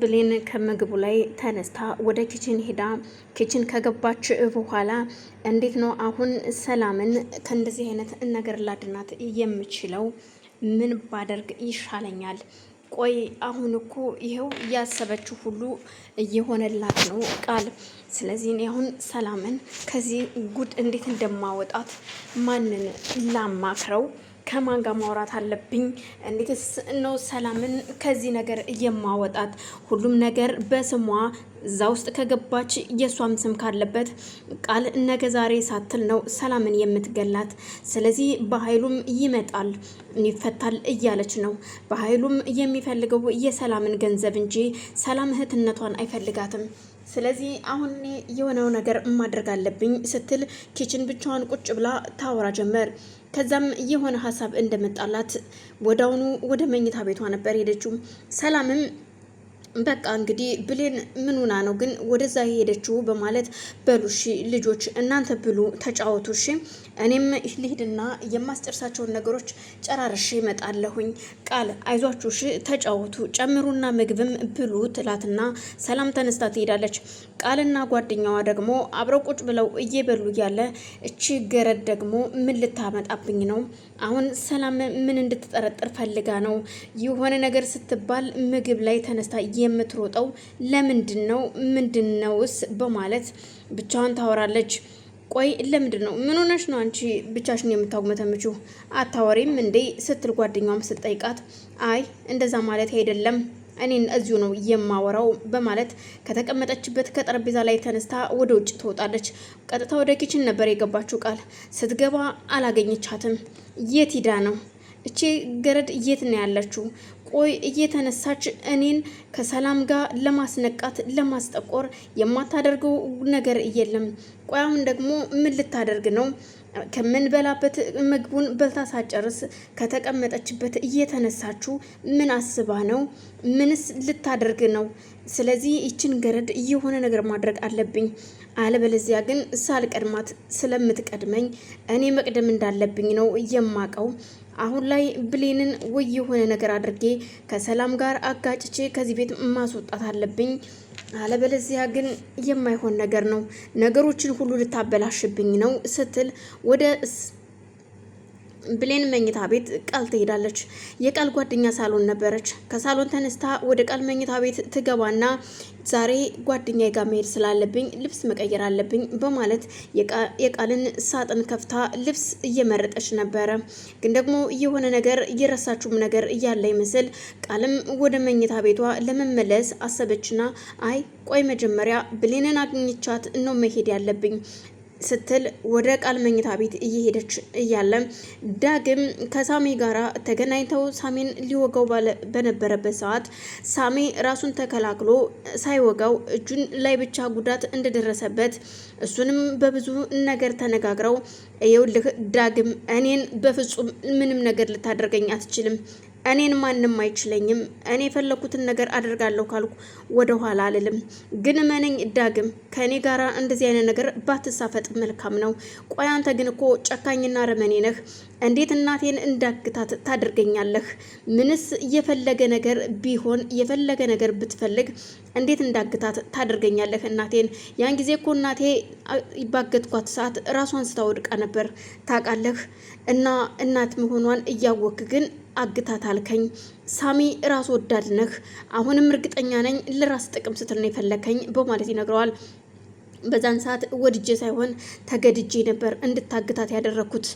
ብሌን ከምግቡ ላይ ተነስታ ወደ ኪችን ሄዳ ኪችን ከገባች በኋላ እንዴት ነው አሁን ሰላምን ከእንደዚህ አይነት ነገር ላድናት የምችለው? ምን ባደርግ ይሻለኛል? ቆይ አሁን እኮ ይሄው ያሰበችው ሁሉ እየሆነላት ነው ቃል። ስለዚህ እኔ አሁን ሰላምን ከዚህ ጉድ እንዴት እንደማወጣት ማንን ላማክረው? ከማን ጋር ማውራት አለብኝ? እንዴትስ ነው ሰላምን ከዚህ ነገር የማወጣት? ሁሉም ነገር በስሟ እዛ ውስጥ ከገባች የሷም ስም ካለበት ቃል ነገ ዛሬ ሳትል ነው ሰላምን የምትገላት። ስለዚህ በኃይሉም ይመጣል ይፈታል እያለች ነው። በኃይሉም የሚፈልገው የሰላምን ገንዘብ እንጂ ሰላም እህትነቷን አይፈልጋትም። ስለዚህ አሁን የሆነው ነገር ማድረግ አለብኝ ስትል ኪችን ብቻዋን ቁጭ ብላ ታወራ ጀመር። ከዛም የሆነ ሀሳብ እንደመጣላት ወዳውኑ ወደ መኝታ ቤቷ ነበር ሄደችው። ሰላምም በቃ እንግዲህ ብሌን ምን ሆና ነው ግን ወደዛ ሄደችው በማለት በሉሽ ልጆች እናንተ ብሉ ተጫወቱሽ፣ እኔም ልሂድና የማስጨርሳቸውን ነገሮች ጨራርሽ እመጣለሁኝ። ቃል አይዟችሁሽ ተጫወቱ ጨምሩና ምግብም ብሉ ትላትና ሰላም ተነስታ ትሄዳለች። ቃልና ጓደኛዋ ደግሞ አብረው ቁጭ ብለው እየበሉ እያለ እቺ ገረድ ደግሞ ምን ልታመጣብኝ ነው? አሁን ሰላም ምን እንድትጠረጥር ፈልጋ ነው? የሆነ ነገር ስትባል ምግብ ላይ ተነስታ የምትሮጠው ለምንድን ነው? ምንድነውስ? በማለት ብቻዋን ታወራለች። ቆይ ለምንድን ነው? ምን ሆነሽ ነው አንቺ ብቻሽን የምታጉመተምችው? አታወሪም እንዴ? ስትል ጓደኛዋም ስትጠይቃት አይ እንደዛ ማለት አይደለም እኔን እዚሁ ነው የማወራው በማለት ከተቀመጠችበት ከጠረጴዛ ላይ ተነስታ ወደ ውጭ ትወጣለች። ቀጥታ ወደ ኪችን ነበር የገባችው። ቃል ስትገባ አላገኘቻትም። የት ሂዳ ነው? እቺ ገረድ የት ነው ያለችው? ቆይ እየተነሳች እኔን ከሰላም ጋር ለማስነቃት ለማስጠቆር የማታደርገው ነገር የለም። ቆይ አሁን ደግሞ ምን ልታደርግ ነው? ከምንበላበት ምግቡን በልታ ሳጨርስ ከተቀመጠችበት እየተነሳችው ምን አስባ ነው? ምንስ ልታደርግ ነው? ስለዚህ ይችን ገረድ የሆነ ነገር ማድረግ አለብኝ። አለበለዚያ ግን ሳልቀድማት ስለምትቀድመኝ እኔ መቅደም እንዳለብኝ ነው የማቀው። አሁን ላይ ብሌንን ወይ የሆነ ነገር አድርጌ ከሰላም ጋር አጋጭቼ ከዚህ ቤት ማስወጣት አለብኝ። አለበለዚያ ግን የማይሆን ነገር ነው፣ ነገሮችን ሁሉ ልታበላሽብኝ ነው ስትል ወደ ብሌን መኝታ ቤት ቃል ትሄዳለች። የቃል ጓደኛ ሳሎን ነበረች። ከሳሎን ተነስታ ወደ ቃል መኝታ ቤት ትገባና ዛሬ ጓደኛዬ ጋር መሄድ ስላለብኝ ልብስ መቀየር አለብኝ በማለት የቃልን ሳጥን ከፍታ ልብስ እየመረጠች ነበረ። ግን ደግሞ የሆነ ነገር የረሳችውም ነገር እያለ ይመስል ቃልም ወደ መኝታ ቤቷ ለመመለስ አሰበችና አይ ቆይ መጀመሪያ ብሌንን አግኝቻት ነው መሄድ ያለብኝ ስትል ወደ ቃል መኝታ ቤት እየሄደች እያለ ዳግም ከሳሜ ጋራ ተገናኝተው ሳሜን ሊወጋው በነበረበት ሰዓት ሳሜ ራሱን ተከላክሎ ሳይወጋው እጁን ላይ ብቻ ጉዳት እንደደረሰበት እሱንም በብዙ ነገር ተነጋግረው ይኸውልህ ዳግም እኔን በፍጹም ምንም ነገር ልታደርገኝ አትችልም፣ እኔን ማንም አይችለኝም። እኔ የፈለኩትን ነገር አደርጋለሁ ካልኩ ወደ ኋላ አልልም። ግን መነኝ ዳግም ከእኔ ጋራ እንደዚህ አይነት ነገር ባትሳፈጥ መልካም ነው። ቆይ አንተ ግን እኮ ጨካኝና ረመኔ ነህ። እንዴት እናቴን እንዳግታት ታደርገኛለህ? ምንስ የፈለገ ነገር ቢሆን የፈለገ ነገር ብትፈልግ እንዴት እንዳግታት ታደርገኛለህ እናቴን? ያን ጊዜ እኮ እናቴ ባገትኳት ሰዓት ራሷን ስታወድቃ ነበር ታውቃለህ። እና እናት መሆኗን እያወክ ግን አግታት አልከኝ። ሳሚ ራስ ወዳድ ነህ። አሁንም እርግጠኛ ነኝ ለራስ ጥቅም ስትል ነው የፈለከኝ በማለት ይነግረዋል። በዛን ሰዓት ወድጄ ሳይሆን ተገድጄ ነበር እንድታግታት ያደረኩት።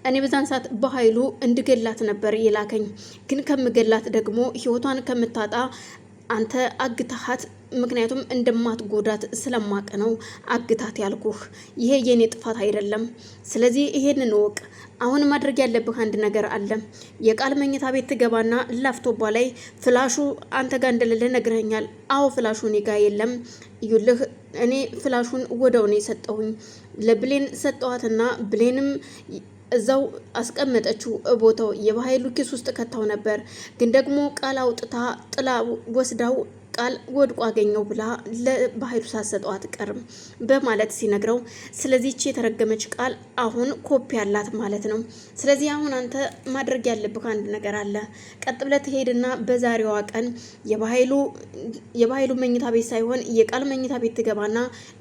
እኔ በዛን ሰዓት በኃይሉ እንድገላት ነበር የላከኝ። ግን ከምገላት ደግሞ ህይወቷን ከምታጣ አንተ አግታሃት፣ ምክንያቱም እንደማትጎዳት ስለማቅ ነው አግታት ያልኩህ። ይሄ የኔ ጥፋት አይደለም። ስለዚህ ይሄንን እወቅ። አሁን ማድረግ ያለብህ አንድ ነገር አለ። የቃል መኝታ ቤት ትገባና ላፍቶቧ ላይ ፍላሹ አንተ ጋር እንደሌለ ነግረኛል። አዎ ፍላሹ እኔ ጋር የለም። ይኸውልህ እኔ ፍላሹን ወደው ነው የሰጠሁኝ። ለብሌን ሰጠዋትና ብሌንም እዛው አስቀመጠችው ቦታው የበኃይሉ ኪስ ውስጥ ከተው ነበር። ግን ደግሞ ቃል አውጥታ ጥላ ወስዳው ቃል ወድቆ አገኘው ብላ ለባህሉ ሳሰጠው አትቀርም በማለት ሲነግረው፣ ስለዚህ እቺ የተረገመች ቃል አሁን ኮፒ ያላት ማለት ነው። ስለዚህ አሁን አንተ ማድረግ ያለብህ አንድ ነገር አለ። ቀጥ ብለህ ትሄድና በዛሬዋ ቀን የባህሉ መኝታ ቤት ሳይሆን የቃል መኝታ ቤት ትገባና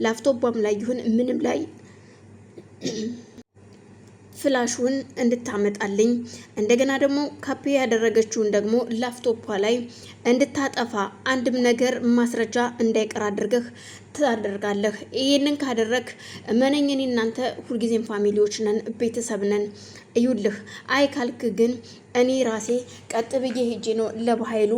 ላፕቶፕም ላይ ይሁን ምንም ላይ ፍላሹን እንድታመጣልኝ እንደገና ደግሞ ካፒ ያደረገችውን ደግሞ ላፕቶፓ ላይ እንድታጠፋ አንድም ነገር ማስረጃ እንዳይቀር አድርገህ ታደርጋለህ። ይሄንን ካደረክ እመነኝ እኔ እናንተ ሁልጊዜም ፋሚሊዎች ነን፣ ቤተሰብ ነን። እዩልህ አይ ካልክ ግን እኔ ራሴ ቀጥ ብዬ ሄጄ ነው ለባህሉ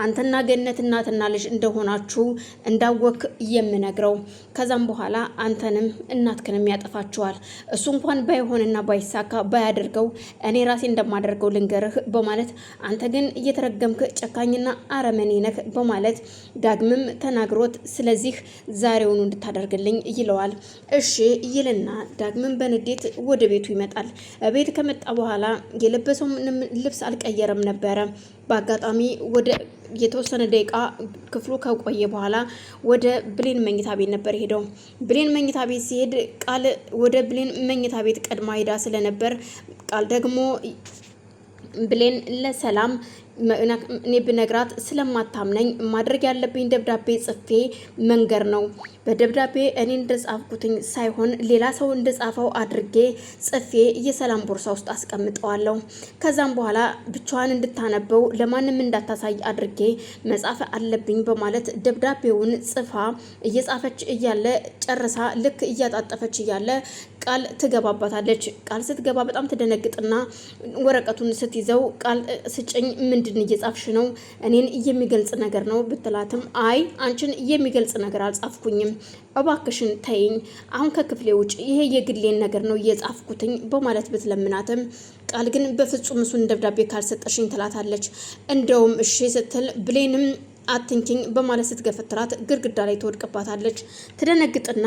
አንተና ገነት እናትና ልጅ እንደሆናችሁ እንዳወክ የምነግረው። ከዛም በኋላ አንተንም እናትክንም ያጠፋችኋል። እሱ እንኳን ባይሆንና ባይሳካ ባያደርገው እኔ ራሴ እንደማደርገው ልንገርህ በማለት አንተ ግን እየተረገምክ ጨካኝና አረመኔ ነህ በማለት ዳግምም ተናግሮት ስለዚህ ዛሬውኑ እንድታደርግልኝ ይለዋል። እሺ ይልና ዳግምም በንዴት ወደ ቤቱ ይመጣል። ቤት ከመጣ በኋላ የለበሰው ልብስ አልቀየረም ነበረ። በአጋጣሚ ወደ የተወሰነ ደቂቃ ክፍሉ ከቆየ በኋላ ወደ ብሌን መኝታ ቤት ነበር ሄደው። ብሌን መኝታ ቤት ሲሄድ ቃል ወደ ብሌን መኝታ ቤት ቀድማ ሄዳ ስለነበር ቃል ደግሞ ብሌን ለሰላም እኔ ብነግራት ስለማታምነኝ ማድረግ ያለብኝ ደብዳቤ ጽፌ መንገር ነው። በደብዳቤ እኔ እንደጻፍኩትኝ ሳይሆን ሌላ ሰው እንደጻፈው አድርጌ ጽፌ የሰላም ቦርሳ ውስጥ አስቀምጠዋለሁ። ከዛም በኋላ ብቻዋን እንድታነበው ለማንም እንዳታሳይ አድርጌ መጻፍ አለብኝ በማለት ደብዳቤውን ጽፋ እየጻፈች እያለ ጨርሳ ልክ እያጣጠፈች እያለ ቃል ትገባባታለች። ቃል ስትገባ በጣም ትደነግጥና ወረቀቱን ስትይዘው ቃል ስጭኝ ምንድን እየጻፍሽ ነው? እኔን የሚገልጽ ነገር ነው ብትላትም አይ አንቺን የሚገልጽ ነገር አልጻፍኩኝም፣ እባክሽን ተይኝ፣ አሁን ከክፍሌ ውጭ ይሄ የግሌን ነገር ነው እየጻፍኩትኝ በማለት ብትለምናትም ቃል ግን በፍጹም እሱን ደብዳቤ ካልሰጠሽኝ ትላታለች። እንደውም እሺ ስትል ብሌንም አትንኪኝ በማለት ስትገፈትራት ግድግዳ ላይ ትወድቅባታለች። ትደነግጥና